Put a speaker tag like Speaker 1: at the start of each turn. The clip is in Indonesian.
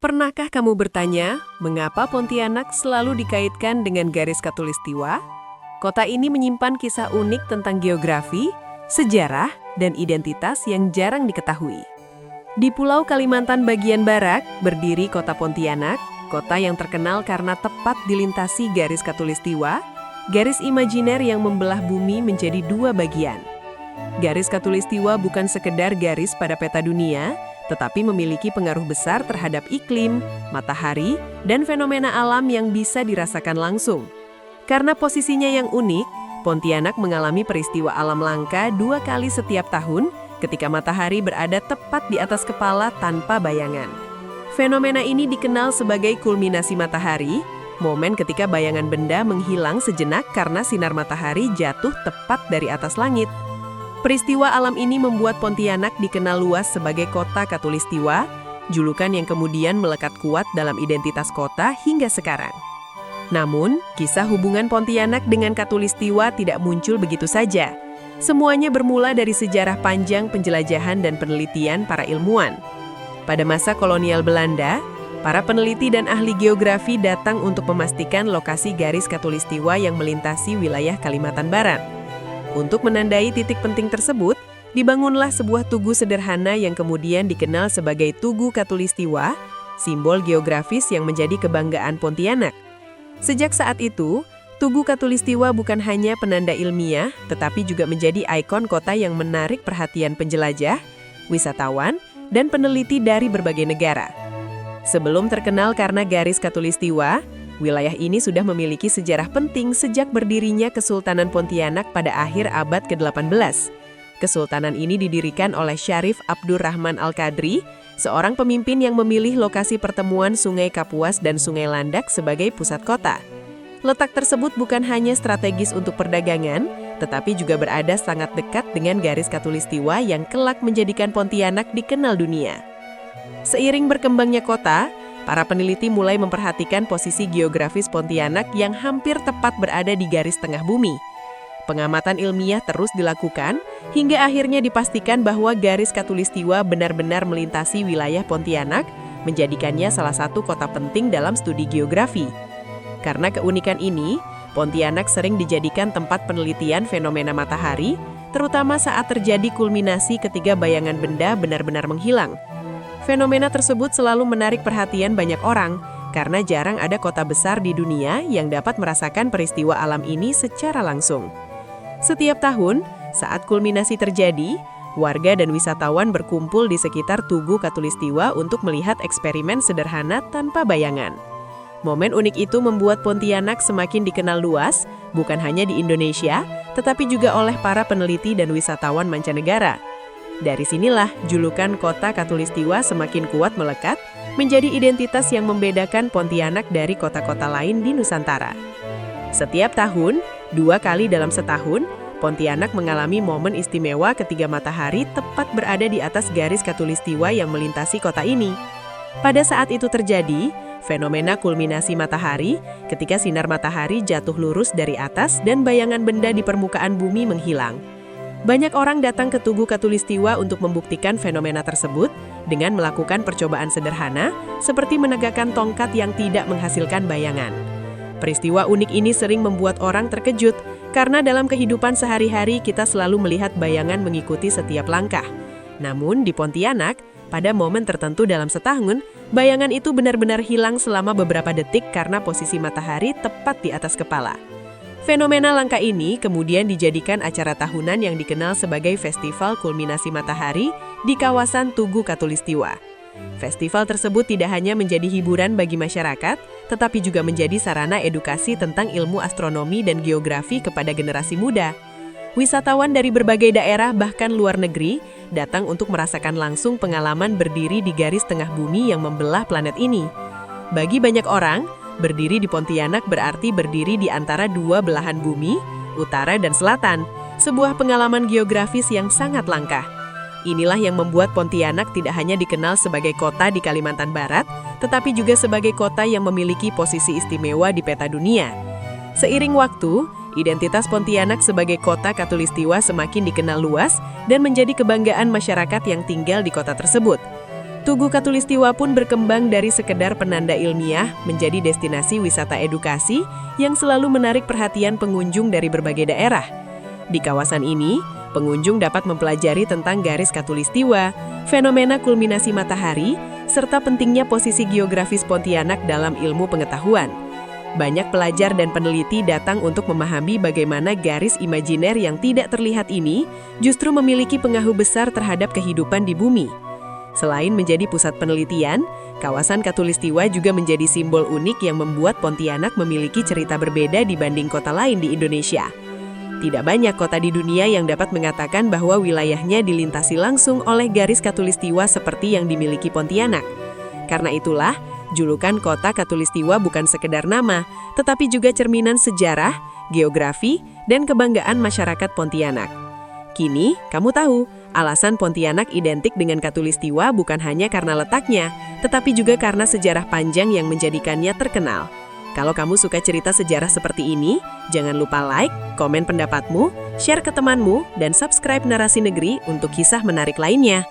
Speaker 1: Pernahkah kamu bertanya, mengapa Pontianak selalu dikaitkan dengan garis Khatulistiwa? Kota ini menyimpan kisah unik tentang geografi, sejarah, dan identitas yang jarang diketahui. Di Pulau Kalimantan bagian barat, berdiri kota Pontianak, kota yang terkenal karena tepat dilintasi garis Khatulistiwa, garis imajiner yang membelah bumi menjadi dua bagian. Garis Khatulistiwa bukan sekedar garis pada peta dunia, tetapi memiliki pengaruh besar terhadap iklim, matahari, dan fenomena alam yang bisa dirasakan langsung. Karena posisinya yang unik, Pontianak mengalami peristiwa alam langka 2 kali setiap tahun ketika matahari berada tepat di atas kepala tanpa bayangan. Fenomena ini dikenal sebagai kulminasi matahari, momen ketika bayangan benda menghilang sejenak karena sinar matahari jatuh tepat dari atas langit. Peristiwa alam ini membuat Pontianak dikenal luas sebagai kota Khatulistiwa, julukan yang kemudian melekat kuat dalam identitas kota hingga sekarang. Namun, kisah hubungan Pontianak dengan Khatulistiwa tidak muncul begitu saja. Semuanya bermula dari sejarah panjang penjelajahan dan penelitian para ilmuwan. Pada masa kolonial Belanda, para peneliti dan ahli geografi datang untuk memastikan lokasi garis Khatulistiwa yang melintasi wilayah Kalimantan Barat. Untuk menandai titik penting tersebut, dibangunlah sebuah tugu sederhana yang kemudian dikenal sebagai Tugu Khatulistiwa, simbol geografis yang menjadi kebanggaan Pontianak. Sejak saat itu, Tugu Khatulistiwa bukan hanya penanda ilmiah, tetapi juga menjadi ikon kota yang menarik perhatian penjelajah, wisatawan, dan peneliti dari berbagai negara. Sebelum terkenal karena garis Khatulistiwa, wilayah ini sudah memiliki sejarah penting sejak berdirinya Kesultanan Pontianak pada akhir abad ke-18. Kesultanan ini didirikan oleh Syarif Abdurrahman Al-Qadri, seorang pemimpin yang memilih lokasi pertemuan Sungai Kapuas dan Sungai Landak sebagai pusat kota. Letak tersebut bukan hanya strategis untuk perdagangan, tetapi juga berada sangat dekat dengan garis Khatulistiwa yang kelak menjadikan Pontianak dikenal dunia. Seiring berkembangnya kota, para peneliti mulai memperhatikan posisi geografis Pontianak yang hampir tepat berada di garis tengah bumi. Pengamatan ilmiah terus dilakukan, hingga akhirnya dipastikan bahwa garis Khatulistiwa benar-benar melintasi wilayah Pontianak, menjadikannya salah satu kota penting dalam studi geografi. Karena keunikan ini, Pontianak sering dijadikan tempat penelitian fenomena matahari, terutama saat terjadi kulminasi ketika bayangan benda benar-benar menghilang. Fenomena tersebut selalu menarik perhatian banyak orang, karena jarang ada kota besar di dunia yang dapat merasakan peristiwa alam ini secara langsung. Setiap tahun, saat kulminasi terjadi, warga dan wisatawan berkumpul di sekitar Tugu Khatulistiwa untuk melihat eksperimen sederhana tanpa bayangan. Momen unik itu membuat Pontianak semakin dikenal luas, bukan hanya di Indonesia, tetapi juga oleh para peneliti dan wisatawan mancanegara. Dari sinilah julukan kota Khatulistiwa semakin kuat melekat, menjadi identitas yang membedakan Pontianak dari kota-kota lain di Nusantara. Setiap tahun, 2 kali dalam setahun, Pontianak mengalami momen istimewa ketika matahari tepat berada di atas garis Khatulistiwa yang melintasi kota ini. Pada saat itu terjadi, fenomena kulminasi matahari ketika sinar matahari jatuh lurus dari atas dan bayangan benda di permukaan bumi menghilang. Banyak orang datang ke Tugu Khatulistiwa untuk membuktikan fenomena tersebut dengan melakukan percobaan sederhana seperti menegakkan tongkat yang tidak menghasilkan bayangan. Peristiwa unik ini sering membuat orang terkejut karena dalam kehidupan sehari-hari kita selalu melihat bayangan mengikuti setiap langkah. Namun di Pontianak, pada momen tertentu dalam setahun, bayangan itu benar-benar hilang selama beberapa detik karena posisi matahari tepat di atas kepala. Fenomena langka ini kemudian dijadikan acara tahunan yang dikenal sebagai Festival Kulminasi Matahari di kawasan Tugu Khatulistiwa. Festival tersebut tidak hanya menjadi hiburan bagi masyarakat, tetapi juga menjadi sarana edukasi tentang ilmu astronomi dan geografi kepada generasi muda. Wisatawan dari berbagai daerah bahkan luar negeri datang untuk merasakan langsung pengalaman berdiri di garis tengah bumi yang membelah planet ini. Bagi banyak orang, berdiri di Pontianak berarti berdiri di antara dua belahan bumi, utara dan selatan, sebuah pengalaman geografis yang sangat langka. Inilah yang membuat Pontianak tidak hanya dikenal sebagai kota di Kalimantan Barat, tetapi juga sebagai kota yang memiliki posisi istimewa di peta dunia. Seiring waktu, identitas Pontianak sebagai kota Khatulistiwa semakin dikenal luas dan menjadi kebanggaan masyarakat yang tinggal di kota tersebut. Tugu Katulistiwa pun berkembang dari sekedar penanda ilmiah menjadi destinasi wisata edukasi yang selalu menarik perhatian pengunjung dari berbagai daerah. Di kawasan ini, pengunjung dapat mempelajari tentang garis Katulistiwa, fenomena kulminasi matahari, serta pentingnya posisi geografis Pontianak dalam ilmu pengetahuan. Banyak pelajar dan peneliti datang untuk memahami bagaimana garis imajiner yang tidak terlihat ini justru memiliki pengaruh besar terhadap kehidupan di bumi. Selain menjadi pusat penelitian, kawasan Katulistiwa juga menjadi simbol unik yang membuat Pontianak memiliki cerita berbeda dibanding kota lain di Indonesia. Tidak banyak kota di dunia yang dapat mengatakan bahwa wilayahnya dilintasi langsung oleh garis Katulistiwa seperti yang dimiliki Pontianak. Karena itulah, julukan kota Katulistiwa bukan sekedar nama, tetapi juga cerminan sejarah, geografi, dan kebanggaan masyarakat Pontianak. Kini, kamu tahu, alasan Pontianak identik dengan Katulistiwa bukan hanya karena letaknya, tetapi juga karena sejarah panjang yang menjadikannya terkenal. Kalau kamu suka cerita sejarah seperti ini, jangan lupa like, komen pendapatmu, share ke temanmu, dan subscribe Narasi Negeri untuk kisah menarik lainnya.